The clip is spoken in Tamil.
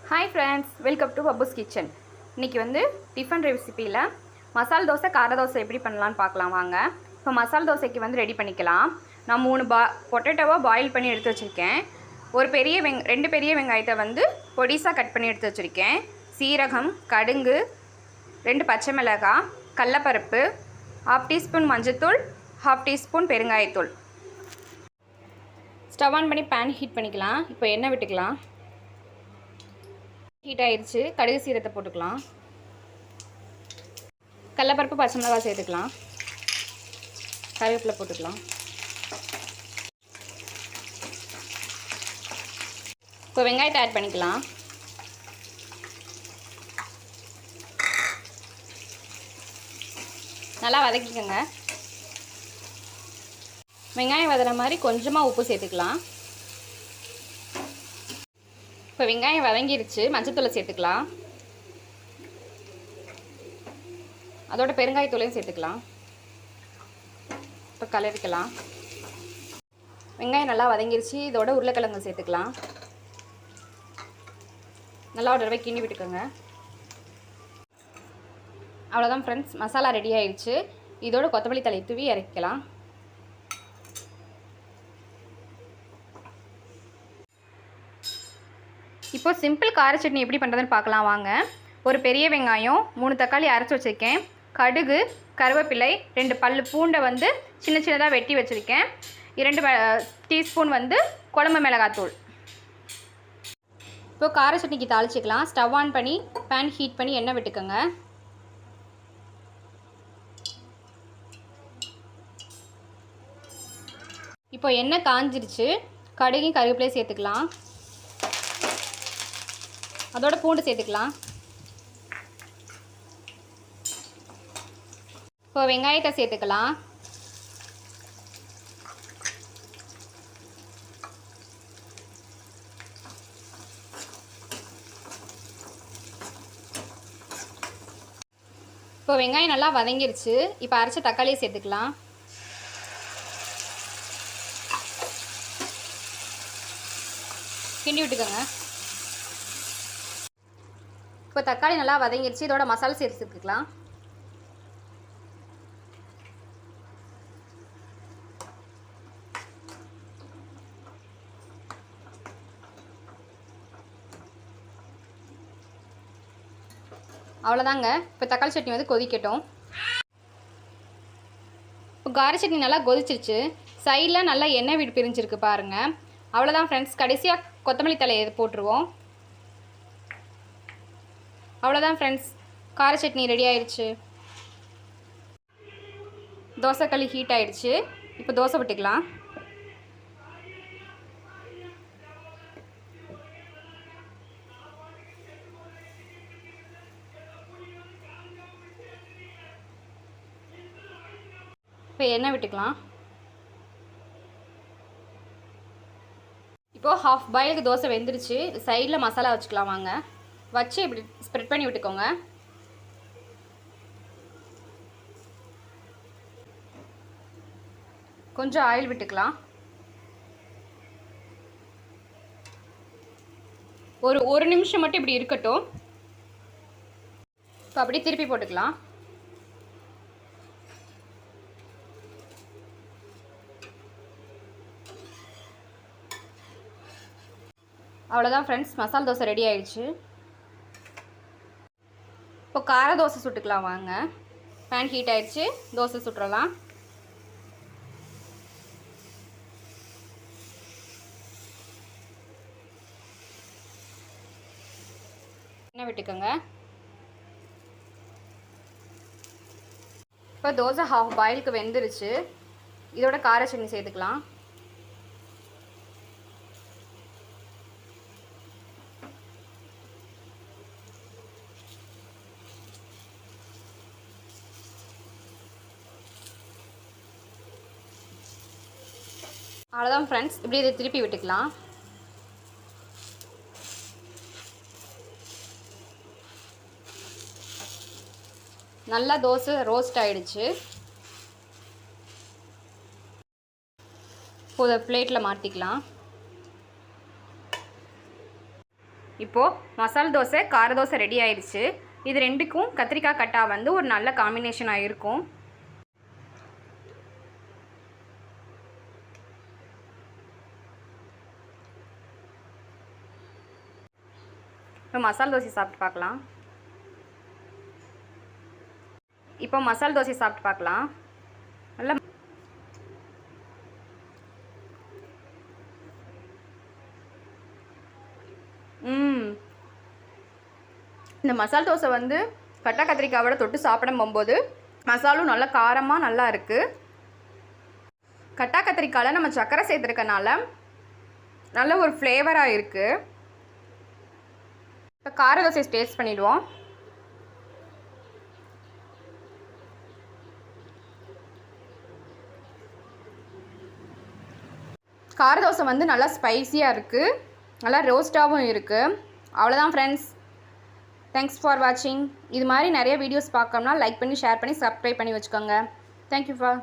Hi friends, welcome to Pappus kitchen. இன்றைக்கி வந்து டிஃபன் ரெசிப்பியில் மசால் தோசை கார தோசை எப்படி பண்ணலான்னு பார்க்கலாம் வாங்க. இப்போ மசால் தோசைக்கு வந்து ரெடி பண்ணிக்கலாம். நான் 3 பொட்டேட்டோவை பாயில் பண்ணி எடுத்து வச்சுருக்கேன். ஒரு ரெண்டு பெரிய வெங்காயத்தை வந்து பொடிசாக கட் பண்ணி எடுத்து வச்சுருக்கேன். சீரகம், கடுகு, 2 பச்சை மிளகாய், கடலப்பருப்பு, 1/2 டீஸ்பூன் மஞ்சத்தூள், 1/2 டீஸ்பூன் பெருங்காயத்தூள். ஸ்டவ் ஆன் பண்ணி பேன் ஹீட் பண்ணிக்கலாம். இப்போ எண்ணெய் விட்டுக்கலாம். ஹீட் ஆயிடுச்சு. கடுகு சீரகத்தை போட்டுக்கலாம். கடலப்பருப்பு, பச்சை மிளகாய் சேர்த்துக்கலாம். கருவேப்பிலை போட்டுக்கலாம். இப்போ வெங்காயத்தை ஆட் பண்ணிக்கலாம். நல்லா வதக்கிக்கோங்க. வெங்காயம் வதற மாதிரி கொஞ்சமாக உப்பு சேர்த்துக்கலாம். இப்போ வெங்காயம் வதங்கிருச்சு. மஞ்சத்தூளை சேர்த்துக்கலாம். அதோட பெருங்காயத்தூளையும் சேர்த்துக்கலாம். இப்போ கலரிக்கலாம். வெங்காயம் நல்லா வதங்கிருச்சு. இதோட உருளைக்கிழங்கு சேர்த்துக்கலாம். நல்லா ஒரு தடவை கிண்டி விட்டுக்கோங்க. அவ்வளோதான் ஃப்ரெண்ட்ஸ், மசாலா ரெடி ஆயிடுச்சு. இதோட கொத்தமல்லி தழை தூவி இறக்கலாம். இப்போ சிம்பிள் கார சட்னி எப்படி பண்ணுறதுன்னு பார்க்கலாம் வாங்க. ஒரு பெரிய வெங்காயம், 3 தக்காளி அரைச்சி வச்சுருக்கேன். கடுகு, கருவேப்பிலை, 2 பல் பூண்டை வந்து சின்ன சின்னதாக வெட்டி வச்சுருக்கேன். 2 டீஸ்பூன் வந்து குழம்பு மிளகாத்தூள். இப்போ கார சட்னிக்கு தாளிச்சிக்கலாம். ஸ்டவ் ஆன் பண்ணி பேன் ஹீட் பண்ணி எண்ணெய் விட்டுக்கோங்க. இப்போ எண்ணெய் காஞ்சிருச்சு. கடுகையும் கருவேப்பிலையும் சேர்த்துக்கலாம். அதோட பூண்டு சேர்த்துக்கலாம். இப்போ வெங்காயத்தை சேர்த்துக்கலாம். இப்போ வெங்காயம் நல்லா வதங்கிருச்சு. இப்போ அரைச்ச தக்காளியை சேர்த்துக்கலாம். கிண்டி விட்டுக்கோங்க. இப்போ தக்காளி நல்லா வதங்கிருச்சு. இதோட மசாலா சேர்த்துக்கலாம். அவ்வளோதாங்க. இப்போ தக்காளி சட்னி வந்து கொதிக்கட்டும். இப்போ கார சட்னி நல்லா கொதிச்சிருச்சு. சைடில் நல்லா எண்ணெய் பிரிஞ்சிருக்கு பாருங்கள். அவ்வளோதான் ஃப்ரெண்ட்ஸ். கடைசியாக கொத்தமல்லி தழையை போட்டுருவோம். அவ்வளோதான் ஃப்ரெண்ட்ஸ், கார சட்னி ரெடி ஆயிடுச்சு. தோசைக்கல் ஹீட் ஆயிடுச்சு. இப்போ தோசை விட்டுக்கலாம். இப்போ எண்ணெய் விட்டுக்கலாம். இப்போது ஹாஃப் பாயிலுக்கு தோசை வெந்துருச்சு. சைடில் மசாலா வச்சுக்கலாம் வாங்க. வச்சு இப்படி ஸ்ப்ரெட் பண்ணி விட்டுக்கோங்க. கொஞ்சம் ஆயில் விட்டுக்கலாம். ஒரு நிமிஷம் மட்டும் இப்படி இருக்கட்டும். இப்போ அப்படியே திருப்பி போட்டுக்கலாம். அவ்வளோதான் ஃப்ரெண்ட்ஸ், மசாலா தோசை ரெடி ஆயிடுச்சு. இப்போ கார தோசை சுட்டுக்கலாம் வாங்க. பேன் ஹீட் ஆயிடுச்சு. தோசை சுட்டுறலாம். எண்ணெய் விட்டுக்கோங்க. இப்போ தோசை ஹாஃப் பாயிலுக்கு வெந்துருச்சு. இதோட கார சட்னி சேர்த்துக்கலாம். அவ்வளோதான் ஃப்ரெண்ட்ஸ், இப்படி இதை திருப்பி விட்டுக்கலாம். நல்லா தோசை ரோஸ்ட் ஆகிடுச்சு. இப்போ இதை பிளேட்டில் மாற்றிக்கலாம். இப்போது மசால் தோசை கார தோசை ரெடி ஆயிடுச்சு. இது ரெண்டுக்கும் கத்திரிக்காய் கட்டா வந்து ஒரு நல்ல காம்பினேஷனாக இருக்கும். இப்போ மசால் தோசை சாப்பிட்டு பார்க்கலாம். இப்போ மசால் தோசை சாப்பிட்டு பார்க்கலாம். நல்லா இந்த மசால் தோசை வந்து கட்டா கத்திரிக்காயோட தொட்டு சாப்பிடும் போகும்போது மசாலும் நல்லா காரமாக நல்லா இருக்குது. கட்டா கத்திரிக்காயில் நம்ம சர்க்கரை சேர்த்துருக்கனால நல்ல ஒரு ஃப்ளேவராக இருக்குது. இப்போ கார தோசை டேஸ்ட் பண்ணிவிடுவோம். கார தோசை வந்து நல்லா ஸ்பைஸியாக இருக்குது, நல்லா ரோஸ்ட்டாகவும் இருக்குது. அவ்வளோதான் ஃப்ரெண்ட்ஸ். தேங்க்ஸ் ஃபார் வாட்சிங். இது மாதிரி நிறைய வீடியோஸ் பார்க்கணும்னா லைக் பண்ணி ஷேர் பண்ணி சப்ஸ்கிரைப் பண்ணி வச்சுக்கோங்க. Thank you for